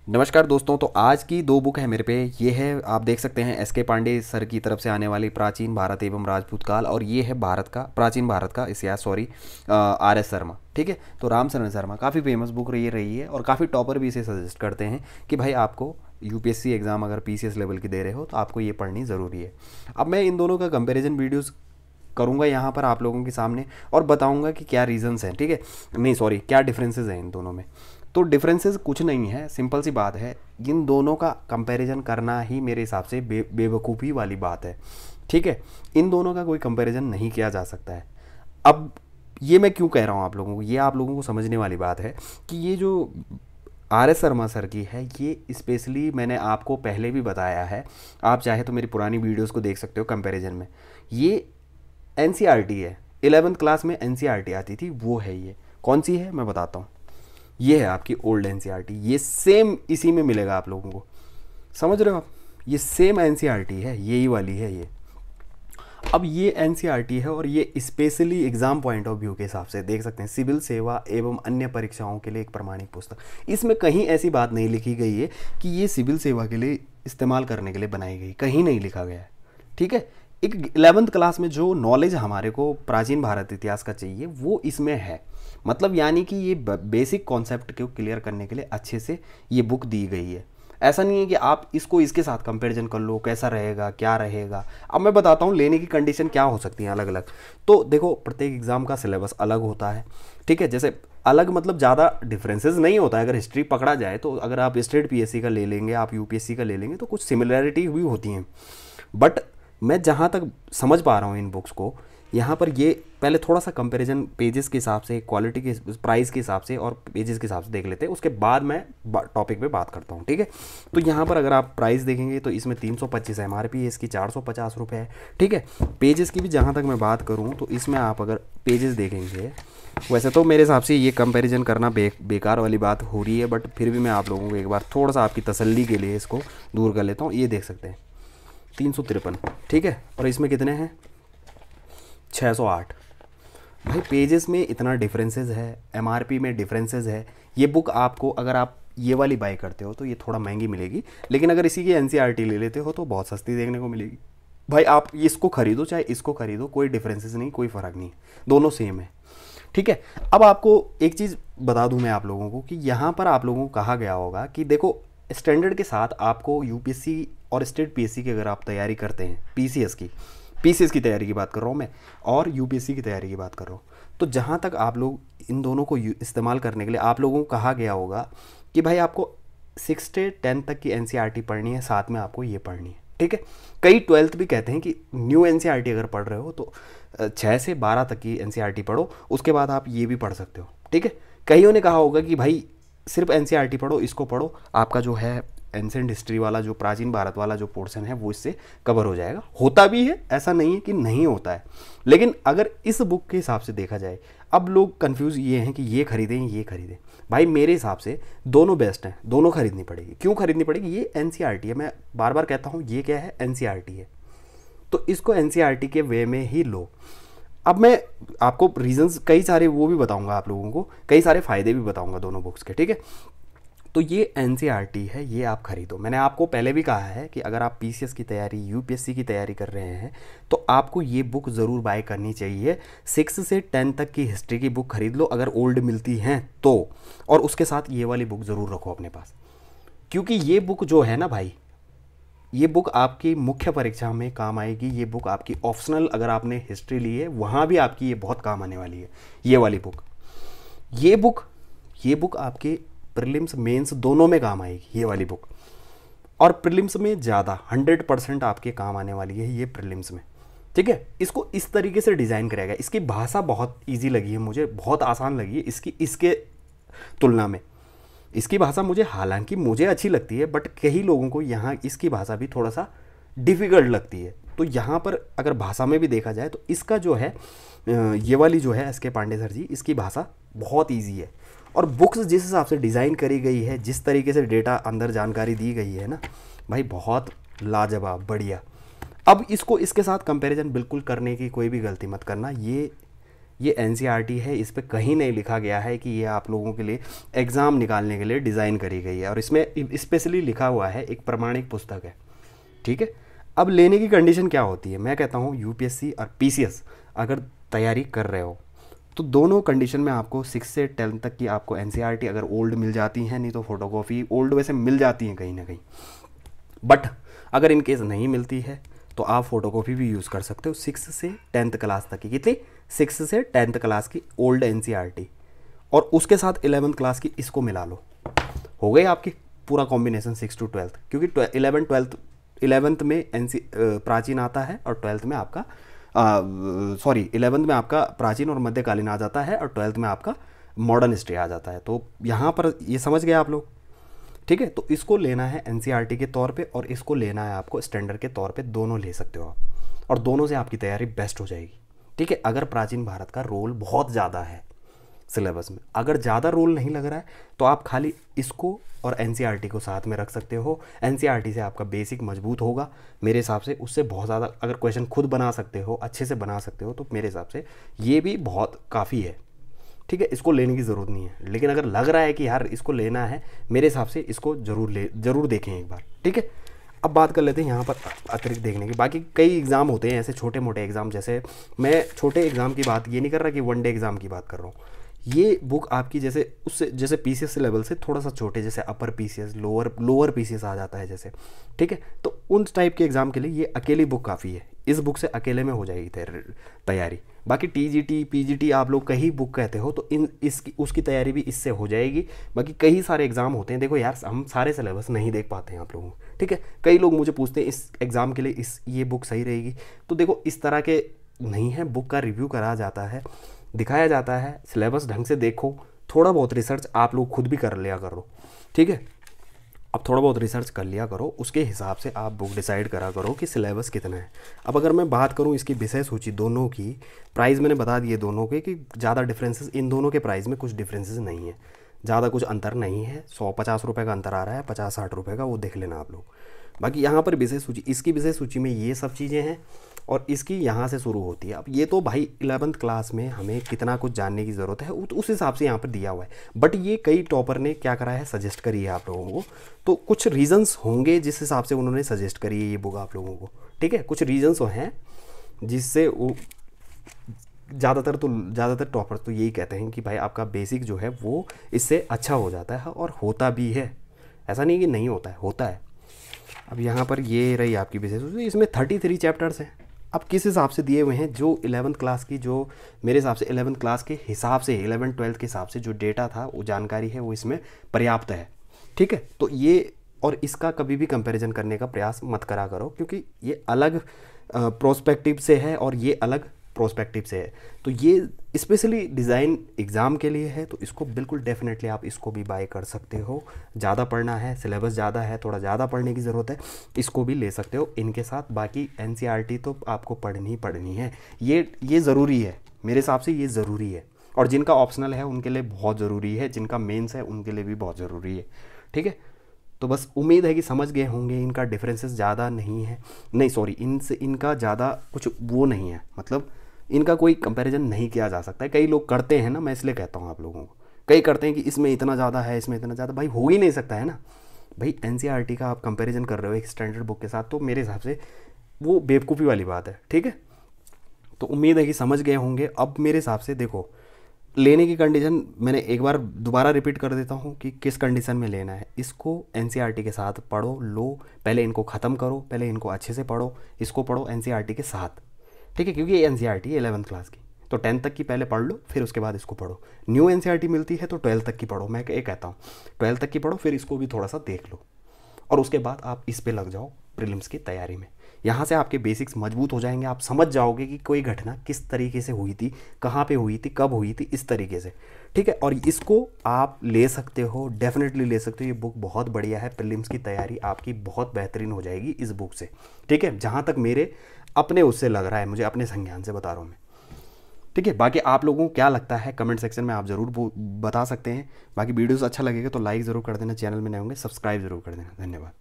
नमस्कार दोस्तों। तो आज की दो बुक है मेरे पे। ये है, आप देख सकते हैं, एस के पांडे सर की तरफ से आने वाली प्राचीन भारत एवं राजपूत काल, और ये है भारत का प्राचीन भारत का इतिहास, सॉरी, आर एस शर्मा। ठीक है, तो रामचरण शर्मा काफ़ी फेमस बुक रही है और काफ़ी टॉपर भी इसे सजेस्ट करते हैं कि भाई आपको यूपीएससी एग्ज़ाम अगर पीसीएस लेवल की दे रहे हो तो आपको ये पढ़नी ज़रूरी है। अब मैं इन दोनों का कंपेरिजन वीडियोज़ करूँगा यहाँ पर आप लोगों के सामने और बताऊँगा कि क्या रीजंस हैं। ठीक है, नहीं सॉरी, क्या डिफरेंसेस हैं इन दोनों में। तो डिफरेंसेस कुछ नहीं है, सिंपल सी बात है, इन दोनों का कंपैरिजन करना ही मेरे हिसाब से बेवकूफ़ी वाली बात है। ठीक है, इन दोनों का कोई कंपैरिजन नहीं किया जा सकता है। अब ये मैं क्यों कह रहा हूँ आप लोगों को, ये आप लोगों को समझने वाली बात है कि ये जो आर एस शर्मा सर की है, ये स्पेशली मैंने आपको पहले भी बताया है, आप चाहे तो मेरी पुरानी वीडियोज़ को देख सकते हो कंपेरिजन में। ये एनसीईआरटी है, 11th क्लास में एनसीईआरटी आती थी, वो है ये। कौन सी है मैं बताता हूँ। ये है आपकी ओल्ड एनसीईआरटी, ये सेम इसी में मिलेगा आप लोगों को, समझ रहे हो आप। ये सेम एनसीईआरटी है, यही वाली है ये। अब ये एनसीईआरटी है और ये specially exam point of view के हिसाब से देख सकते हैं, सिविल सेवा एवं अन्य परीक्षाओं के लिए एक प्रमाणिक पुस्तक। इसमें कहीं ऐसी बात नहीं लिखी गई है कि ये सिविल सेवा के लिए इस्तेमाल करने के लिए बनाई गई, कहीं नहीं लिखा गया है। ठीक है, एक 11th क्लास में जो नॉलेज हमारे को प्राचीन भारत इतिहास का चाहिए वो इसमें है। मतलब यानी कि ये बेसिक कॉन्सेप्ट को क्लियर करने के लिए अच्छे से ये बुक दी गई है। ऐसा नहीं है कि आप इसको इसके साथ कंपैरिजन कर लो कैसा रहेगा क्या रहेगा। अब मैं बताता हूँ लेने की कंडीशन क्या हो सकती है अलग अलग। तो देखो, प्रत्येक एग्जाम का सिलेबस अलग होता है। ठीक है, जैसे अलग मतलब ज़्यादा डिफरेंसेस नहीं होता है। अगर हिस्ट्री पकड़ा जाए तो अगर आप स्टेट पीएससी का ले लेंगे, आप यूपीएससी का ले लेंगे, तो कुछ सिमिलैरिटी भी होती हैं। बट मैं जहाँ तक समझ पा रहा हूँ इन बुक्स को, यहाँ पर ये पहले थोड़ा सा कंपैरिजन पेजेस के हिसाब से, क्वालिटी के, प्राइस के हिसाब से और पेजेस के हिसाब से देख लेते हैं, उसके बाद मैं टॉपिक पे बात करता हूँ। ठीक है, तो यहाँ पर अगर आप प्राइस देखेंगे तो इसमें 325 एमआरपी है, इसकी 450 रुपये है। ठीक है, पेजेस की भी जहाँ तक मैं बात करूँ तो इसमें आप अगर पेजेस देखेंगे, वैसे तो मेरे हिसाब से ये कंपैरिजन करना बेकार वाली बात हो रही है, बट फिर भी मैं आप लोगों को एक बार थोड़ा सा आपकी तसल्ली के लिए इसको दूर कर लेता हूँ। ये देख सकते हैं 353। ठीक है, और इसमें कितने हैं 608। भाई पेजेस में इतना डिफरेंसेस है, एमआरपी में डिफरेंसेस है। ये बुक आपको अगर आप ये वाली बाय करते हो तो ये थोड़ा महंगी मिलेगी, लेकिन अगर इसी की एनसीईआरटी ले लेते हो तो बहुत सस्ती देखने को मिलेगी। भाई आप इसको खरीदो चाहे इसको खरीदो, कोई डिफरेंसेस नहीं, कोई फ़र्क नहीं, दोनों सेम है। ठीक है, अब आपको एक चीज़ बता दूं मैं आप लोगों को कि यहाँ पर आप लोगों को कहा गया होगा कि देखो, स्टैंडर्ड के साथ आपको यूपीएससी और स्टेट पीएससी की अगर आप तैयारी करते हैं, पीसीएस की तैयारी की बात कर रहा हूँ मैं, और यूपीएससी की तैयारी की बात कर रहा हूँ, तो जहाँ तक आप लोग इन दोनों को इस्तेमाल करने के लिए आप लोगों को कहा गया होगा कि भाई आपको 6 से 10 तक की एनसीईआरटी पढ़नी है, साथ में आपको ये पढ़नी है। ठीक है, कई 12th भी कहते हैं कि न्यू एनसीईआरटी अगर पढ़ रहे हो तो 6 से 12 तक की एनसीईआरटी पढ़ो, उसके बाद आप ये भी पढ़ सकते हो। ठीक है, कईयों ने कहा होगा कि भाई सिर्फ एनसीईआरटी पढ़ो, इसको पढ़ो, आपका जो है एंसेंट हिस्ट्री वाला जो प्राचीन भारत वाला जो पोर्शन है वो इससे कवर हो जाएगा। होता भी है, ऐसा नहीं है कि नहीं होता है, लेकिन अगर इस बुक के हिसाब से देखा जाए, अब लोग कंफ्यूज ये हैं कि ये खरीदें ये खरीदें। भाई मेरे हिसाब से दोनों बेस्ट हैं, दोनों खरीदनी पड़ेगी। क्यों खरीदनी पड़ेगी? ये एनसीईआरटी है, मैं बार बार कहता हूँ, ये क्या है, एनसीईआरटी है, तो इसको एनसीईआरटी के वे में ही लो। अब मैं आपको रीजंस कई सारे वो भी बताऊंगा, आप लोगों को कई सारे फ़ायदे भी बताऊंगा दोनों बुक्स के। ठीक है, तो ये एनसीईआरटी है, ये आप खरीदो। मैंने आपको पहले भी कहा है कि अगर आप पीसीएस की तैयारी, यूपीएससी की तैयारी कर रहे हैं तो आपको ये बुक ज़रूर बाय करनी चाहिए। 6 से 10 तक की हिस्ट्री की बुक खरीद लो अगर ओल्ड मिलती हैं तो, और उसके साथ ये वाली बुक ज़रूर रखो अपने पास, क्योंकि ये बुक जो है ना भाई, ये बुक आपकी मुख्य परीक्षा में काम आएगी। ये बुक आपकी ऑप्शनल, अगर आपने हिस्ट्री ली है वहाँ भी आपकी ये बहुत काम आने वाली है, ये वाली बुक। ये बुक आपके प्रीलिम्स मेंस दोनों में काम आएगी, ये वाली बुक, और प्रीलिम्स में ज़्यादा 100% आपके काम आने वाली है ये प्रीलिम्स में। ठीक है, इसको इस तरीके से डिज़ाइन करेगा। इसकी भाषा बहुत इजी लगी है मुझे, बहुत आसान लगी है इसके तुलना में। इसकी भाषा मुझे, हालांकि मुझे अच्छी लगती है, बट कई लोगों को यहाँ इसकी भाषा भी थोड़ा सा डिफ़िकल्ट लगती है। तो यहाँ पर अगर भाषा में भी देखा जाए तो इसका जो है, ये वाली जो है एस के पांडे सर जी, इसकी भाषा बहुत ईजी है। और बुक्स जिस हिसाब से डिज़ाइन करी गई है, जिस तरीके से डेटा अंदर जानकारी दी गई है ना भाई, बहुत लाजवाब, बढ़िया। अब इसको इसके साथ कंपैरिजन बिल्कुल करने की कोई भी गलती मत करना। ये ये एनसीईआरटी है, इस पर कहीं नहीं लिखा गया है कि ये आप लोगों के लिए एग्ज़ाम निकालने के लिए डिज़ाइन करी गई है, और इसमें स्पेशली लिखा हुआ है एक प्रमाणिक पुस्तक है, ठीक है। अब लेने की कंडीशन क्या होती है, मैं कहता हूँ यूपीएससी और पीसीएस अगर तैयारी कर रहे हो तो दोनों कंडीशन में आपको 6 से 10 तक की आपको एनसीईआरटी अगर ओल्ड मिल जाती हैं, नहीं तो फोटोकॉपी ओल्ड वैसे मिल जाती हैं कहीं ना कहीं, बट अगर इन केस नहीं मिलती है तो आप फोटोकॉपी भी यूज़ कर सकते हो 6 से 10th क्लास तक की, कितनी 6 से 10th क्लास की ओल्ड एनसीईआरटी, और उसके साथ 11th क्लास की इसको मिला लो, हो गई आपकी पूरा कॉम्बिनेशन 6 to 12, क्योंकि 11th में प्राचीन आता है और 12th में आपका 11th में आपका प्राचीन और मध्यकालीन आ जाता है और 12th में आपका मॉडर्न हिस्ट्री आ जाता है। तो यहाँ पर ये समझ गए आप लोग, ठीक है। तो इसको लेना है एनसीईआरटी के तौर पे और इसको लेना है आपको स्टैंडर्ड के तौर पे, दोनों ले सकते हो आप, और दोनों से आपकी तैयारी बेस्ट हो जाएगी, ठीक है। अगर प्राचीन भारत का रोल बहुत ज़्यादा है सिलेबस में, अगर ज़्यादा रोल नहीं लग रहा है तो आप खाली इसको और एनसीईआरटी को साथ में रख सकते हो। एनसीईआरटी से आपका बेसिक मजबूत होगा मेरे हिसाब से, उससे बहुत ज़्यादा अगर क्वेश्चन खुद बना सकते हो, अच्छे से बना सकते हो, तो मेरे हिसाब से ये भी बहुत काफ़ी है, ठीक है। इसको लेने की ज़रूरत नहीं है, लेकिन अगर लग रहा है कि यार इसको लेना है, मेरे हिसाब से इसको ज़रूर देखें एक बार, ठीक है। अब बात कर लेते हैं यहाँ पर अतिरिक्त देखने की। बाकी कई एग्ज़ाम होते हैं ऐसे छोटे मोटे एग्ज़ाम, जैसे मैं छोटे एग्ज़ाम की बात ये नहीं कर रहा कि 1 डे एग्ज़ाम की बात कर रहा हूँ। ये बुक आपकी जैसे उससे जैसे पीसीएस लेवल से थोड़ा सा छोटे, जैसे अपर पीसीएस, लोअर पीसीएस आ जाता है जैसे, ठीक है। तो उन टाइप के एग्ज़ाम के लिए ये अकेली बुक काफ़ी है, इस बुक से अकेले में हो जाएगी तैयारी। बाकी टीजीटी पीजीटी आप लोग कहीं बुक कहते हो तो इसकी उसकी तैयारी भी इससे हो जाएगी। बाकी कई सारे एग्ज़ाम होते हैं, देखो यार हम सारे सिलेबस नहीं देख पाते हैं आप लोगों को, ठीक है। कई लोग मुझे पूछते हैं इस एग्ज़ाम के लिए ये बुक सही रहेगी, तो देखो इस तरह के नहीं है, बुक का रिव्यू करा जाता है, दिखाया जाता है, सिलेबस ढंग से देखो, थोड़ा बहुत रिसर्च आप लोग खुद भी कर लिया करो, ठीक है। अब थोड़ा बहुत रिसर्च कर लिया करो, उसके हिसाब से आप बुक डिसाइड करा करो कि सिलेबस कितना है। अब अगर मैं बात करूं इसकी विषय सूची दोनों की, प्राइस मैंने बता दिए दोनों के कि ज़्यादा डिफरेंसेस इन दोनों के प्राइस में कुछ डिफरेंसेस नहीं है, ज़्यादा कुछ अंतर नहीं है। 150 रुपये का अंतर आ रहा है, 50-60 रुपये का, वो देख लेना आप लोग। बाकी यहाँ पर विषय सूची, इसकी विषय सूची में ये सब चीज़ें हैं और इसकी यहाँ से शुरू होती है। अब ये तो भाई 11th क्लास में हमें कितना कुछ जानने की ज़रूरत है उस हिसाब से यहाँ पर दिया हुआ है, बट ये कई टॉपर ने क्या करा है, सजेस्ट करी है आप लोगों को, तो कुछ रीजंस होंगे जिस हिसाब से उन्होंने सजेस्ट करी है ये बुक आप लोगों को, ठीक है। कुछ रीजंस हैं जिससे वो ज़्यादातर टॉपर तो यही कहते हैं कि भाई आपका बेसिक जो है वो इससे अच्छा हो जाता है, और होता भी है, ऐसा नहीं कि नहीं होता है, होता है। अब यहाँ पर ये रही आपकी विषय सूची, इसमें 33 चैप्टर्स हैं। अब किस हिसाब से दिए हुए हैं, जो 11th क्लास की, जो मेरे हिसाब से 11th क्लास के हिसाब से 11-12 के हिसाब से जो डेटा था, वो जानकारी है, वो इसमें पर्याप्त है, ठीक है। तो ये और इसका कभी भी कंपैरिजन करने का प्रयास मत करा करो, क्योंकि ये अलग प्रोस्पेक्टिव से है और ये अलग प्रोस्पेक्टिव से है। तो ये स्पेशली डिज़ाइन एग्ज़ाम के लिए है, तो इसको बिल्कुल डेफिनेटली आप इसको भी बाय कर सकते हो। ज़्यादा पढ़ना है, सिलेबस ज़्यादा है, थोड़ा ज़्यादा पढ़ने की ज़रूरत है, इसको भी ले सकते हो इनके साथ। बाकी एनसीईआरटी तो आपको पढ़नी है, ये ज़रूरी है, मेरे हिसाब से ये ज़रूरी है, और जिनका ऑप्शनल है उनके लिए बहुत ज़रूरी है, जिनका मेंस है उनके लिए भी बहुत ज़रूरी है, ठीक है। तो बस उम्मीद है कि समझ गए होंगे, इनका डिफरेंसेस ज़्यादा नहीं है, नहीं सॉरी, इनका ज़्यादा कुछ वो नहीं है, मतलब इनका कोई कंपैरिजन नहीं किया जा सकता है। कई लोग करते हैं ना, मैं इसलिए कहता हूँ आप लोगों को, कई करते हैं कि इसमें इतना ज़्यादा है, इसमें इतना ज़्यादा, भाई हो ही नहीं सकता है ना भाई। एनसीईआरटी का आप कंपैरिजन कर रहे हो एक स्टैंडर्ड बुक के साथ, तो मेरे हिसाब से वो बेवकूफ़ी वाली बात है, ठीक है। तो उम्मीद है कि समझ गए होंगे। अब मेरे हिसाब से देखो, लेने की कंडीशन मैंने एक बार दोबारा रिपीट कर देता हूँ कि किस कंडीशन में लेना है। इसको एनसीईआरटी के साथ पढ़ो, लो, पहले इनको ख़त्म करो, पहले इनको अच्छे से पढ़ो, इसको पढ़ो एनसीईआरटी के साथ, ठीक है। क्योंकि ये एनसीईआरटी है 11th क्लास की, तो 10th तक की पहले पढ़ लो, फिर उसके बाद इसको पढ़ो। न्यू एनसीईआरटी मिलती है तो 12th तक की पढ़ो, मैं ये कहता हूँ 12th तक की पढ़ो, फिर इसको भी थोड़ा सा देख लो, और उसके बाद आप इस पे लग जाओ प्रीलिम्स की तैयारी में। यहाँ से आपके बेसिक्स मजबूत हो जाएंगे, आप समझ जाओगे कि कोई घटना किस तरीके से हुई थी, कहाँ पे हुई थी, कब हुई थी, इस तरीके से, ठीक है। और इसको आप ले सकते हो, डेफिनेटली ले सकते हो। ये बुक बहुत बढ़िया है, प्रीलिम्स की तैयारी आपकी बहुत बेहतरीन हो जाएगी इस बुक से, ठीक है। जहाँ तक मेरे अपने उससे लग रहा है, मुझे अपने संज्ञान से बता रहा हूँ मैं, ठीक है। बाकी आप लोगों को क्या लगता है कमेंट सेक्शन में आप ज़रूर बता सकते हैं। बाकी वीडियोस अच्छा लगेगा तो लाइक ज़रूर कर देना, चैनल में नए होंगे सब्सक्राइब ज़रूर कर देना। धन्यवाद।